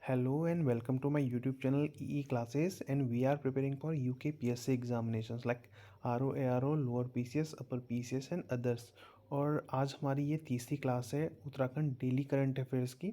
Hello and welcome to my YouTube channel EE Classes, and we are preparing for UK PSC examinations like RO, ARO, Lower PCS, Upper PCS and others। और आज हमारी ये तीसरी class है Uttarakhand daily current affairs की।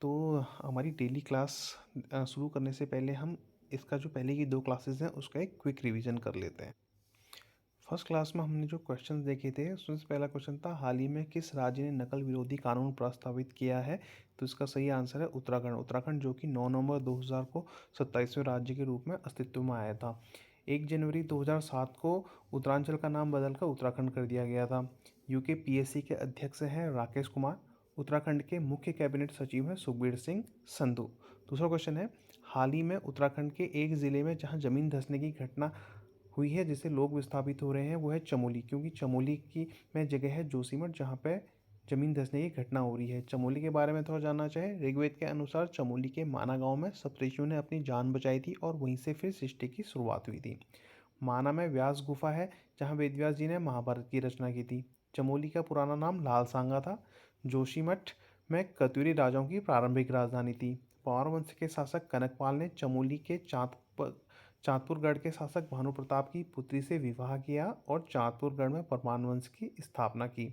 तो हमारी daily class शुरू करने से पहले हम इसका जो पहले की दो क्लासेस हैं उसका एक क्विक रिवीजन कर लेते हैं। फर्स्ट क्लास में हमने जो क्वेश्चन देखे थे उसमें से पहला क्वेश्चन था हाल ही में किस राज्य ने नकल विरोधी कानून प्रस्तावित किया है। तो इसका सही आंसर है उत्तराखंड। उत्तराखंड जो कि 9 नवंबर 2000 को 27वें राज्य के रूप में अस्तित्व में आया था। 1 जनवरी 2007 को उत्तरांचल का नाम बदलकर उत्तराखंड कर दिया गया था। यूके पीएससी के अध्यक्ष हैं राकेश कुमार। उत्तराखंड के मुख्य कैबिनेट सचिव हैं सुखबीर सिंह संधू। दूसरा क्वेश्चन है हाल ही में उत्तराखंड के एक ज़िले में जहां ज़मीन धंसने की घटना हुई है जिससे लोग विस्थापित हो रहे हैं वो है चमोली, क्योंकि चमोली की में जगह है जोशीमठ जहाँ पे जमीन धंसने की घटना हो रही है। चमोली के बारे में थोड़ा जानना चाहे, ऋग्वेद के अनुसार चमोली के माना गांव में सप्तऋषियों ने अपनी जान बचाई थी और वहीं से फिर सृष्टि की शुरुआत हुई थी। माना में व्यास गुफा है जहाँ वेदव्यास जी ने महाभारत की रचना की थी। चमोली का पुराना नाम लालसांगा था। जोशीमठ में कत्यूरी राजाओं की प्रारंभिक राजधानी थी। पवार वंश के शासक कनकपाल ने चमोली के चांदपुरगढ़ के शासक भानु प्रताप की पुत्री से विवाह किया और चांदपुरगढ़ में परमान वंश की स्थापना की।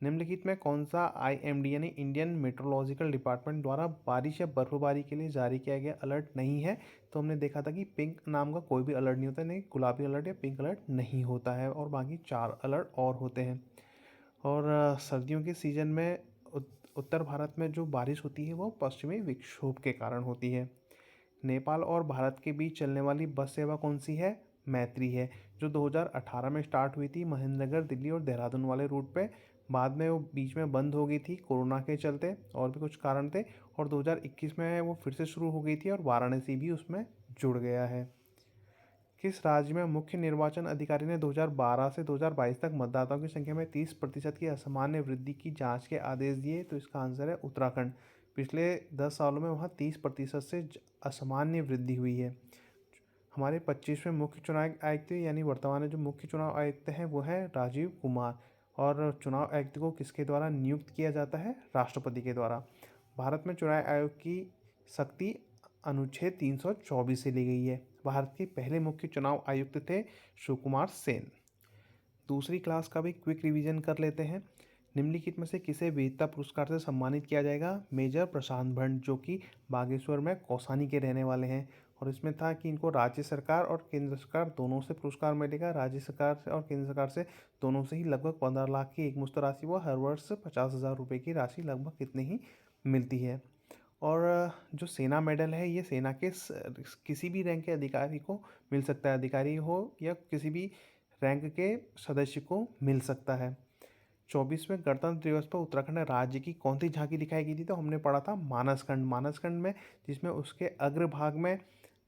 निम्नलिखित में कौन सा IMD यानी इंडियन मेट्रोलॉजिकल डिपार्टमेंट द्वारा बारिश या बर्फबारी के लिए जारी किया गया अलर्ट नहीं है। तो हमने देखा था कि पिंक नाम का कोई भी अलर्ट नहीं होता, नहीं गुलाबी अलर्ट या पिंक अलर्ट नहीं होता है और बाकी 4 अलर्ट और होते हैं। और सर्दियों के सीजन में उत्तर भारत में जो बारिश होती है वो पश्चिमी विक्षोभ के कारण होती है। नेपाल और भारत के बीच चलने वाली बस सेवा कौन सी है? मैत्री है, जो 2018 में स्टार्ट हुई थी महेंद्रगढ़, दिल्ली और देहरादून वाले रूट पे। बाद में वो बीच में बंद हो गई थी कोरोना के चलते और भी कुछ कारण थे, और 2021 में वो फिर से शुरू हो गई थी और वाराणसी भी उसमें जुड़ गया है। किस राज्य में मुख्य निर्वाचन अधिकारी ने 2012 से 2022 तक मतदाताओं की संख्या में 30% की असामान्य वृद्धि की जांच के आदेश दिए? तो इसका आंसर है उत्तराखंड। पिछले 10 सालों में वहाँ 30% से असामान्य वृद्धि हुई है। हमारे 25वें मुख्य चुनाव आयुक्त यानी वर्तमान में जो मुख्य चुनाव आयुक्त हैं वो है राजीव कुमार। और चुनाव आयुक्त को किसके द्वारा नियुक्त किया जाता है? राष्ट्रपति के द्वारा। भारत में चुनाव आयोग की शक्ति अनुच्छेद 324 से ली गई है। भारत के पहले मुख्य चुनाव आयुक्त थे शिवकुमार सेन। दूसरी क्लास का भी क्विक रिवीजन कर लेते हैं। निम्नलिखित में से किसे वीरता पुरस्कार से सम्मानित किया जाएगा? मेजर प्रशांत भट्ट, जो कि बागेश्वर में कौसानी के रहने वाले हैं। और इसमें था कि इनको राज्य सरकार और केंद्र सरकार दोनों से पुरस्कार मिलेगा। राज्य सरकार से और केंद्र सरकार से दोनों से ही लगभग 15 लाख की एकमुश्त राशि व हर वर्ष 50,000 रुपये की राशि लगभग इतनी ही मिलती है। और जो सेना मेडल है ये सेना के किसी भी रैंक के अधिकारी को मिल सकता है, अधिकारी हो या किसी भी रैंक के सदस्य को मिल सकता है। 24वें गणतंत्र दिवस पर उत्तराखंड राज्य की कौन सी झांकी दिखाई गई थी? तो हमने पढ़ा था मानसखंड। मानसखंड में जिसमें उसके अग्रभाग में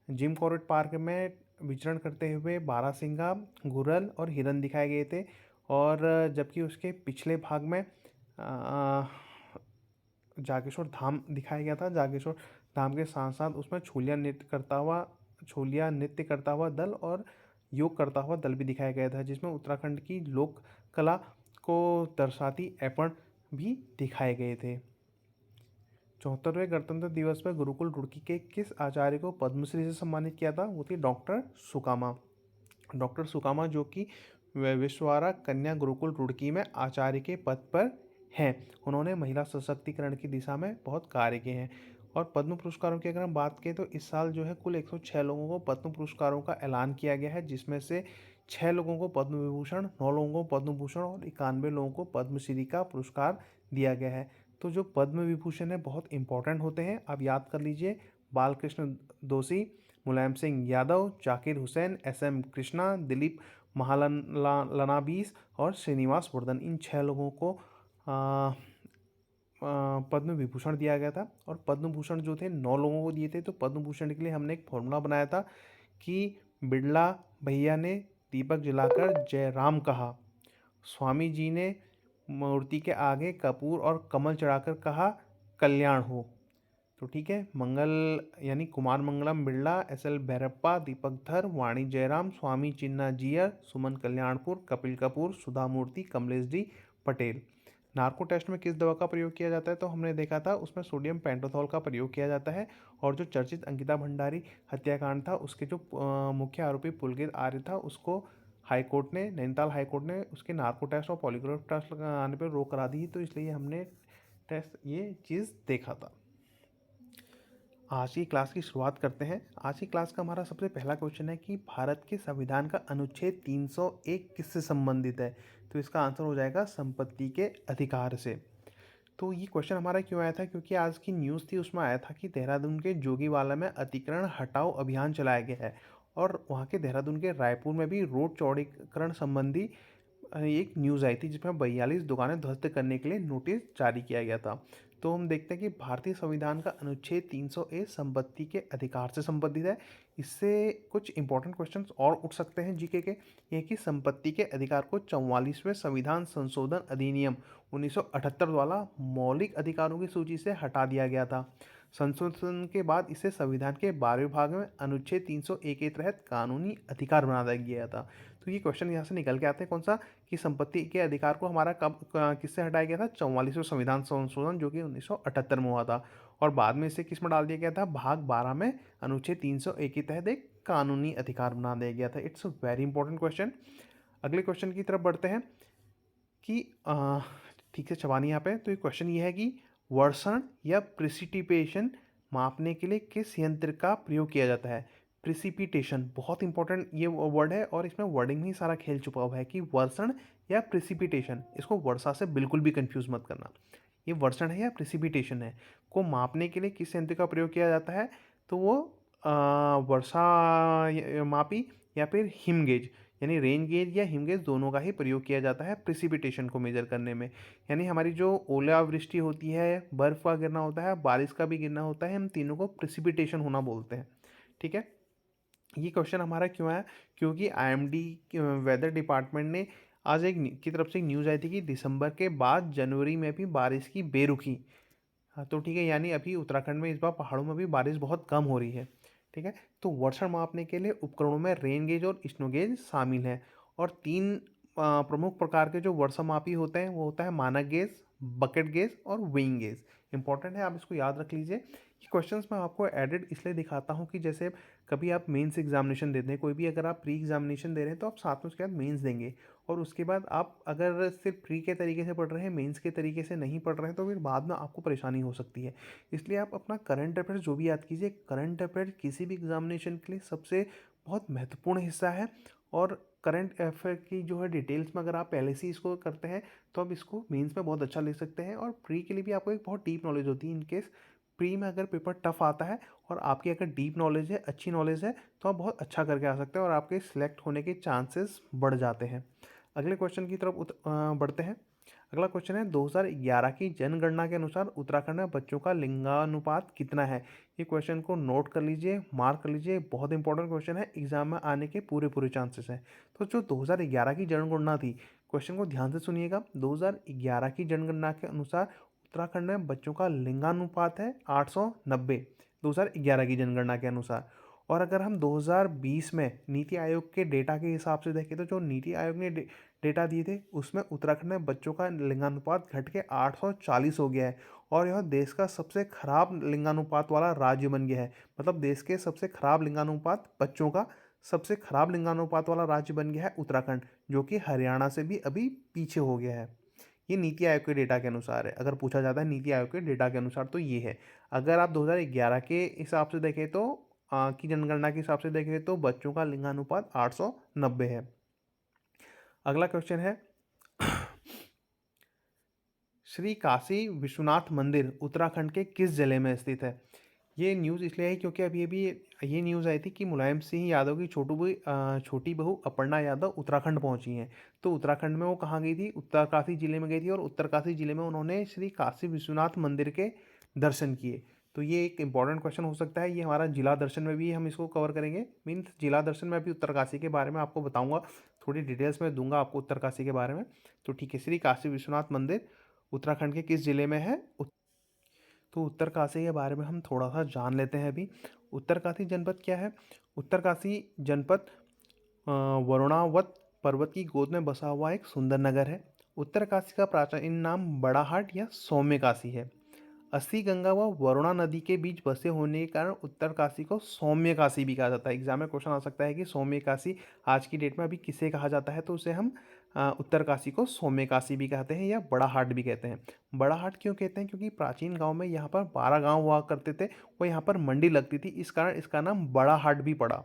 जिम कॉर्बेट पार्क में विचरण करते हुए बारहसिंगा, घुरल और हिरन दिखाए गए थे। और जबकि उसके पिछले भाग में जागेश्वर धाम दिखाया गया था। जागेश्वर धाम के साथ साथ उसमें छोलिया नृत्य करता हुआ दल और योग करता हुआ दल भी दिखाया गया था, जिसमें उत्तराखंड की लोक कला को दर्शाती ऐपण भी दिखाए गए थे। 74वें गणतंत्र दिवस पर गुरुकुल रुड़की के किस आचार्य को पद्मश्री से सम्मानित किया था? वो थी डॉक्टर सुकामा। डॉक्टर सुकामा जो कि विश्वारा कन्या गुरुकुल रुड़की में आचार्य के पद पर हैं। उन्होंने महिला सशक्तिकरण की दिशा में बहुत कार्य किए हैं। और पद्म पुरस्कारों की अगर हम बात करें तो इस साल जो है कुल 106 लोगों को पद्म पुरस्कारों का ऐलान किया गया है, जिसमें से 6 लोगों को पद्म विभूषण, 9 लोगों को पद्म भूषण और 91 लोगों को पद्मश्री का पुरस्कार दिया गया है। तो जो पद्म विभूषण है बहुत इंपॉर्टेंट होते हैं, आप याद कर लीजिए। बालकृष्ण दोषी, मुलायम सिंह यादव, जाकिर हुसैन, SM कृष्णा, दिलीप महालनाबीस और श्रीनिवास वर्धन, इन 6 लोगों को पद्म विभूषण दिया गया था। और पद्म भूषण जो थे 9 लोगों को दिए थे। तो पद्म भूषण के लिए हमने एक फॉर्मूला बनाया था कि बिड़ला भैया ने दीपक जलाकर जय राम कहा, स्वामी जी ने मूर्ति के आगे कपूर और कमल चढ़ाकर कहा कल्याण हो। तो ठीक है, मंगल यानी कुमार मंगलम बिड़ला, SL भैरप्पा, दीपक धर, वाणी Jairam, Swami Chinna Jeeyar, Suman Kalyanpur, Kapil Kapoor, Sudha Murthy, Kamlesh D Patel. Narco test में किस दवा का प्रयोग किया जाता है, तो हमने देखा था उसमें सोडियम पेंटोथॉल का प्रयोग किया जाता है। और जो चर्चित अंकिता भंडारी हत्याकांड था उसके जो मुख्य आरोपी पुलकित आर्य था उसको हाईकोर्ट ने, नैनीताल हाईकोर्ट ने उसके नार्को टेस्ट और पॉलीग्राफ टेस्ट लगाने पर रोक करा दी, तो इसलिए हमने टेस्ट ये चीज़ देखा था। आज की क्लास की शुरुआत करते हैं। आज की क्लास का हमारा सबसे पहला क्वेश्चन है कि भारत के संविधान का अनुच्छेद 301 किससे संबंधित है, तो इसका आंसर हो जाएगा संपत्ति के अधिकार से। तो ये क्वेश्चन हमारा क्यों आया था, क्योंकि आज की न्यूज़ थी उसमें आया था कि देहरादून के जोगीवाला में अतिक्रमण हटाओ अभियान चलाया गया है और वहाँ के देहरादून के रायपुर में भी रोड चौड़ीकरण संबंधी एक न्यूज़ आई थी जिसमें 42 दुकानें ध्वस्त करने के लिए नोटिस जारी किया गया था। तो हम देखते हैं कि भारतीय संविधान का अनुच्छेद 300 ए संपत्ति के अधिकार से संबंधित है। इससे कुछ इंपॉर्टेंट क्वेश्चंस और उठ सकते हैं जीके के। यह कि संपत्ति के अधिकार को 44वें संविधान संशोधन अधिनियम 1978 द्वारा मौलिक अधिकारों की सूची से हटा दिया गया था। संशोधन के बाद इसे संविधान के 12वें भाग में अनुच्छेद 301 के तहत कानूनी अधिकार बना दिया गया था। तो ये क्वेश्चन यहाँ से निकल के आते हैं कौन सा, कि संपत्ति के अधिकार को हमारा कब किससे हटाया गया था, 44वें संविधान संशोधन जो कि 1978 में हुआ था। और बाद में इसे किस में डाल दिया गया था, भाग 12 में अनुच्छेद 301 के तहत एक कानूनी अधिकार बना दिया गया था। It's a very important question. अगले क्वेश्चन की तरफ बढ़ते हैं कि ठीक से चबानी यहाँ पे। तो ये क्वेश्चन ये है कि वर्षण या प्रिसिपिटेशन मापने के लिए किस यंत्र का प्रयोग किया जाता है। प्रिसिपिटेशन बहुत इंपॉर्टेंट ये वर्ड है और इसमें वर्डिंग में ही सारा खेल छुपा हुआ है कि वर्षण या प्रिसिपिटेशन, इसको वर्षा से बिल्कुल भी कंफ्यूज मत करना। ये वर्षण है या प्रिसिपिटेशन है को मापने के लिए किस यंत्र का प्रयोग किया जाता है, तो वो वर्षा मापी या फिर हिम गेज, यानी रेन गेज या हिम गेज दोनों का ही प्रयोग किया जाता है प्रिसिपिटेशन को मेजर करने में। यानी हमारी जो ओलावृष्टि होती है, बर्फ़ का गिरना होता है, बारिश का भी गिरना होता है, हम तीनों को प्रिसिपिटेशन होना बोलते हैं। ठीक है, ये क्वेश्चन हमारा क्यों आया, क्योंकि आईएमडी वेदर डिपार्टमेंट ने आज की तरफ से एक न्यूज़ आई थी कि दिसंबर के बाद जनवरी में भी बारिश की बेरुखी। हाँ तो ठीक है, यानी अभी उत्तराखंड में इस बार पहाड़ों में भी बारिश बहुत कम हो रही है। ठीक है, तो वर्षा मापने के लिए उपकरणों में रेन गेज और स्नो गेज शामिल हैं। और तीन प्रमुख प्रकार के जो वर्षा मापी होते हैं वो होता है मानक गेज, बकेट गेज और वेइंग गेज। इंपॉर्टेंट है, आप इसको याद रख लीजिए। ये क्वेश्चंस मैं आपको एडेड इसलिए दिखाता हूँ कि जैसे कभी आप मेंस एग्जामिनेशन देते हैं, कोई भी अगर आप प्री एग्जामिनेशन दे रहे हैं तो आप साथ में उसके बाद मेंस देंगे, और उसके बाद आप अगर सिर्फ प्री के तरीके से पढ़ रहे हैं, मेंस के तरीके से नहीं पढ़ रहे हैं, तो फिर बाद में आपको परेशानी हो सकती है। इसलिए आप अपना करंट अफेयर्स जो भी याद कीजिए, करंट अफेयर्स किसी भी एग्जामिनेशन के लिए सबसे बहुत महत्वपूर्ण हिस्सा है। और करंट अफेयर की जो है डिटेल्स में अगर आप पहले से इसको करते हैं तो आप इसको मेंस में बहुत अच्छा लिख सकते हैं, और प्री के लिए भी आपको एक बहुत डीप नॉलेज होती है। इनकेस प्री में अगर पेपर टफ आता है और आपकी अगर डीप नॉलेज है, अच्छी नॉलेज है, तो आप बहुत अच्छा करके आ सकते हैं और आपके सिलेक्ट होने के चांसेस बढ़ जाते हैं। अगले क्वेश्चन की तरफ बढ़ते हैं। अगला क्वेश्चन है 2011 की जनगणना के अनुसार उत्तराखंड में बच्चों का लिंगानुपात कितना है। ये क्वेश्चन को नोट कर लीजिए, मार्क कर लीजिए, बहुत इंपॉर्टेंट क्वेश्चन है, एग्जाम में आने के पूरे पूरे चांसेस हैं। तो जो 2011 की जनगणना थी, क्वेश्चन को ध्यान से सुनिएगा। 2011 की जनगणना के अनुसार उत्तराखंड में बच्चों का लिंगानुपात है 890, 2011 की जनगणना के अनुसार। और अगर हम 2020 में नीति आयोग के डेटा के हिसाब से देखें तो जो नीति आयोग ने डेटा दिए थे उसमें उत्तराखंड में बच्चों का लिंगानुपात घट के 840 हो गया है, और यह देश का सबसे खराब लिंगानुपात वाला राज्य बन गया है। मतलब देश के सबसे खराब लिंगानुपात बच्चों का सबसे खराब लिंगानुपात वाला राज्य बन गया है उत्तराखंड, जो कि हरियाणा से भी अभी पीछे हो गया है। ये नीति आयोग के डेटा के अनुसार है। अगर पूछा जाता है नीति आयोग के डेटा के अनुसार तो ये है। अगर आप 2011 के हिसाब से देखें तो की जनगणना के हिसाब से देखें तो बच्चों का लिंगानुपात 890 है। अगला क्वेश्चन है श्री काशी विश्वनाथ मंदिर उत्तराखंड के किस जिले में स्थित है। ये न्यूज़ इसलिए है क्योंकि अभी ये न्यूज़ आई थी कि मुलायम सिंह यादव की छोटी बहू अपर्णा यादव उत्तराखंड पहुंची हैं। तो उत्तराखंड में वो कहाँ गई थी, उत्तरकाशी जिले में गई थी, और उत्तरकाशी जिले में उन्होंने श्री काशी विश्वनाथ मंदिर के दर्शन किए। तो ये एक इंपॉर्टेंट क्वेश्चन हो सकता है। ये हमारा जिला दर्शन में भी हम इसको कवर करेंगे। मीन्स जिला दर्शन में अभी उत्तरकाशी के बारे में आपको बताऊंगा, थोड़ी डिटेल्स में दूंगा आपको उत्तरकाशी के बारे में। तो ठीक है, श्री काशी विश्वनाथ मंदिर उत्तराखंड के किस जिले में है। तो उत्तरकाशी के बारे में हम थोड़ा सा जान लेते हैं अभी। उत्तरकाशी जनपद क्या है। उत्तरकाशी जनपद वरुणावत पर्वत की गोद में बसा हुआ एक सुंदर नगर है। उत्तरकाशी का प्राचीन नाम बड़ाहाट या सौम्यकाशी है। अस्सी गंगा व वरुणा नदी के बीच बसे होने के कारण उत्तरकाशी को सौम्यकाशी भी कहा जाता है। एग्जाम में क्वेश्चन आ सकता है कि सौम्यकाशी आज की डेट में अभी किसे कहा जाता है, तो उसे हम उत्तरकाशी को सौम्यकाशी भी कहते हैं या बड़ाहाट भी कहते हैं। बड़ाहाट क्यों कहते हैं? क्योंकि प्राचीन गांव में यहाँ पर 12 गांव हुआ करते थे, वो यहाँ पर मंडी लगती थी, इस कारण इसका नाम बड़ाहाट भी पड़ा।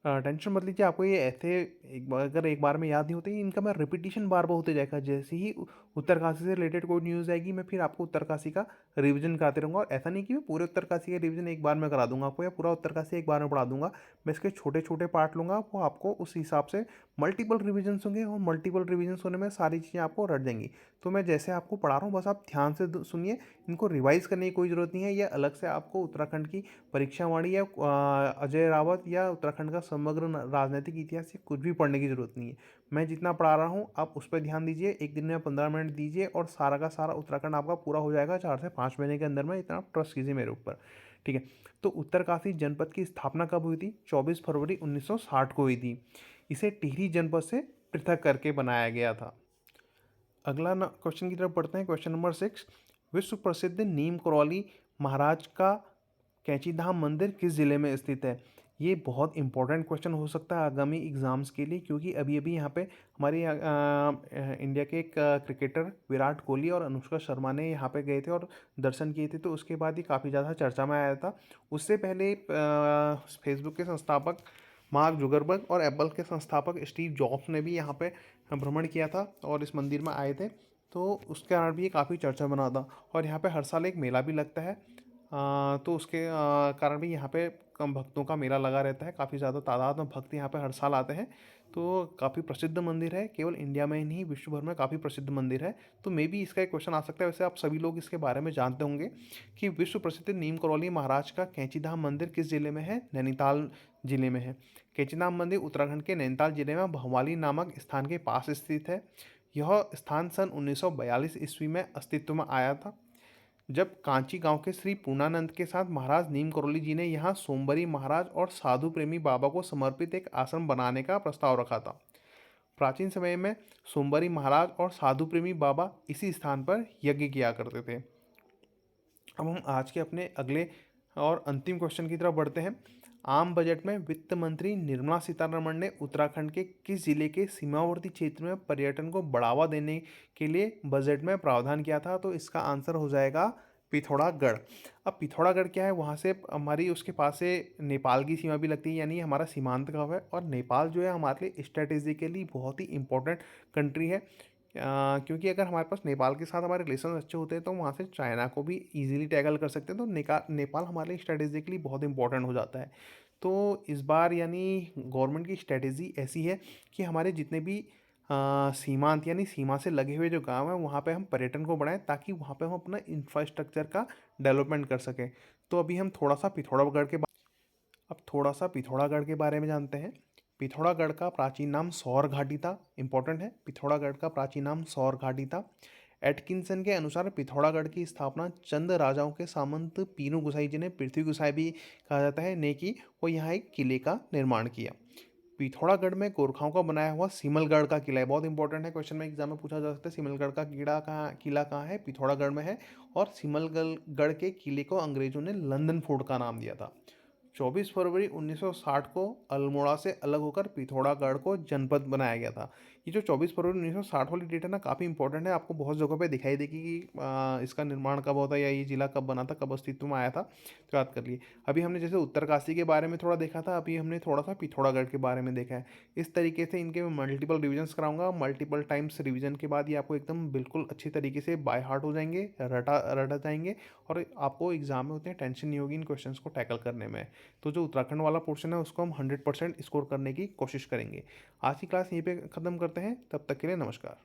टेंशन मत लीजिए, आपको ये ऐसे एक बार में याद नहीं होते, इनका मैं रिपीटिशन बार बार होते जाएगा। जैसे ही उत्तरकाशी से रिलेटेड कोई न्यूज़ आएगी, मैं फिर आपको उत्तरकाशी का रिवीजन कराते रहूँगा। और ऐसा नहीं कि मैं पूरे उत्तरकाशी का रिवीजन एक बार में करा दूंगा आपको, या पूरा उत्तरकाशी एक बार में पढ़ा दूंगा। मैं इसके छोटे छोटे पार्ट लूँगा, वो आपको उस हिसाब से मल्टीपल रिविजन होंगे, और मल्टीपल रिविजन होने में सारी चीज़ें आपको रट जाएंगी। तो मैं जैसे आपको पढ़ा रहा हूँ, बस आप ध्यान से सुनिए, इनको रिवाइज करने की कोई ज़रूरत नहीं है, या अलग से आपको उत्तराखंड की परीक्षा वाणी या अजय रावत या उत्तराखंड का समग्र राजनीतिक इतिहास से कुछ भी पढ़ने की ज़रूरत नहीं है। मैं जितना पढ़ा रहा हूँ आप उस पर ध्यान दीजिए, एक दिन में 15 मिनट दीजिए और सारा का सारा उत्तराखंड आपका पूरा हो जाएगा 4 से 5 महीने के अंदर में। इतना आप ट्रस्ट कीजिए मेरे ऊपर, ठीक है। तो उत्तरकाशी जनपद की स्थापना कब हुई थी? 24 फरवरी 1960 को हुई थी। इसे टिहरी जनपद से पृथक करके बनाया गया था। अगला क्वेश्चन की तरफ बढ़ते हैं। क्वेश्चन नंबर 6, विश्व प्रसिद्ध नीम करौली महाराज का कैंची धाम मंदिर किस जिले में स्थित है? ये बहुत इंपॉर्टेंट क्वेश्चन हो सकता है आगामी एग्जाम्स के लिए, क्योंकि अभी अभी यहाँ पे हमारे इंडिया के एक क्रिकेटर विराट कोहली और अनुष्का शर्मा ने यहाँ पे गए थे और दर्शन किए थे, तो उसके बाद ही काफ़ी ज़्यादा चर्चा में आया था। उससे पहले फेसबुक के संस्थापक मार्क जुगरबर्ग और एप्पल के संस्थापक स्टीव जॉब्स ने भी यहाँ पे भ्रमण किया था और इस मंदिर में आए थे, तो उसके कारण भी ये काफ़ी चर्चा बना था। और यहाँ पे हर साल एक मेला भी लगता है, तो उसके कारण भी यहाँ पे कम भक्तों का मेला लगा रहता है। काफ़ी ज़्यादा तादाद में भक्त यहाँ पे हर साल आते हैं, तो काफ़ी प्रसिद्ध मंदिर है। केवल इंडिया में ही नहीं, विश्व भर में काफ़ी प्रसिद्ध मंदिर है। तो मे बी इसका एक क्वेश्चन आ सकता है। वैसे आप सभी लोग इसके बारे में जानते होंगे कि विश्व प्रसिद्ध नीम करौली महाराज का कैंचीधाम मंदिर किस जिले में है? नैनीताल जिले में है। कैंचीधाम मंदिर उत्तराखंड के नैनीताल जिले में भवाली नामक स्थान के पास स्थित है। यह स्थान सन 1942 ईस्वी में अस्तित्व में आया था, जब कांची गांव के श्री पूर्णानंद के साथ महाराज नीम करौली जी ने यहाँ सोमबरी महाराज और साधु प्रेमी बाबा को समर्पित एक आश्रम बनाने का प्रस्ताव रखा था। प्राचीन समय में सोमबरी महाराज और साधु प्रेमी बाबा इसी स्थान पर यज्ञ किया करते थे। अब हम आज के अपने अगले और अंतिम क्वेश्चन की तरफ बढ़ते हैं। आम बजट में वित्त मंत्री निर्मला सीतारमण ने उत्तराखंड के किस जिले के सीमावर्ती क्षेत्र में पर्यटन को बढ़ावा देने के लिए बजट में प्रावधान किया था? तो इसका आंसर हो जाएगा पिथौरागढ़। अब पिथौरागढ़ क्या है? वहाँ से हमारी उसके पास से नेपाल की सीमा भी लगती है, यानी हमारा सीमांत गाँव है। और नेपाल जो है हमारे लिए स्ट्रेटेजिकली बहुत ही इंपॉर्टेंट कंट्री है, क्योंकि अगर हमारे पास नेपाल के साथ हमारे रिलेशन अच्छे होते हैं तो वहाँ से चाइना को भी इजीली टैकल कर सकते हैं। तो नेपाल हमारे लिए स्ट्रेटेजिकली बहुत इंपॉर्टेंट हो जाता है। तो इस बार यानी गवर्नमेंट की स्ट्रेटेजी ऐसी है कि हमारे जितने भी सीमांत यानी सीमा से लगे हुए जो गांव हैं वहाँ पे हम पर्यटन को बढ़ाएं, ताकि वहाँ पे हम अपना इंफ्रास्ट्रक्चर का डेवलपमेंट कर सकें। तो अभी हम थोड़ा सा पिथौरागढ़ के बारे में जानते हैं। पिथौरागढ़ का प्राचीन नाम सौर घाटी था। इंपॉर्टेंट है, पिथौरागढ़ का प्राचीन नाम सौर घाटी था। एटकिंसन के अनुसार पिथौरागढ़ की स्थापना चंद राजाओं के सामंत पीनू गोसाई जी ने, पृथ्वी गोसाई भी कहा जाता है, ने की। वो यहाँ एक किले का निर्माण किया। पिथौरागढ़ में गोरखाओं का बनाया हुआ सिमलगढ़ का किला है। बहुत इंपॉर्टेंट है, क्वेश्चन में एग्जाम में पूछा जा सकता है। सिमलगढ़ का किला कहाँ है? पिथौरागढ़ में है। और सिमलगढ़ के किले को अंग्रेजों ने लंदन फोर्ट का नाम दिया था। 24 फरवरी 1960 को अल्मोड़ा से अलग होकर पिथौरागढ़ को जनपद बनाया गया था। ये जो 24 फरवरी 1960 वाली डेट है ना, काफ़ी इंपॉर्टेंट है। आपको बहुत जगह पे दिखाई देगी कि इसका निर्माण कब होता है या ये जिला कब बना था, कब अस्तित्व में आया था, तो याद कर लिए। अभी हमने जैसे उत्तरकाशी के बारे में थोड़ा देखा था, अभी हमने थोड़ा सा पिथौरागढ़ के बारे में देखा है। इस तरीके से इनके मैं मल्टीपल रिविजन्स कराऊंगा। मल्टीपल टाइम्स रिविजन के बाद ये आपको एकदम बिल्कुल अच्छी तरीके से बाय हार्ट हो जाएंगे, रटा जाएंगे, और आपको एग्जाम में उतनी टेंशन नहीं होगी इन क्वेश्चंस को टैकल करने में। तो जो उत्तराखंड वाला पोर्शन है उसको हम 100% स्कोर करने की कोशिश करेंगे। आज की क्लास यहीं पे ख़त्म करते हैं, तब तक के लिए नमस्कार।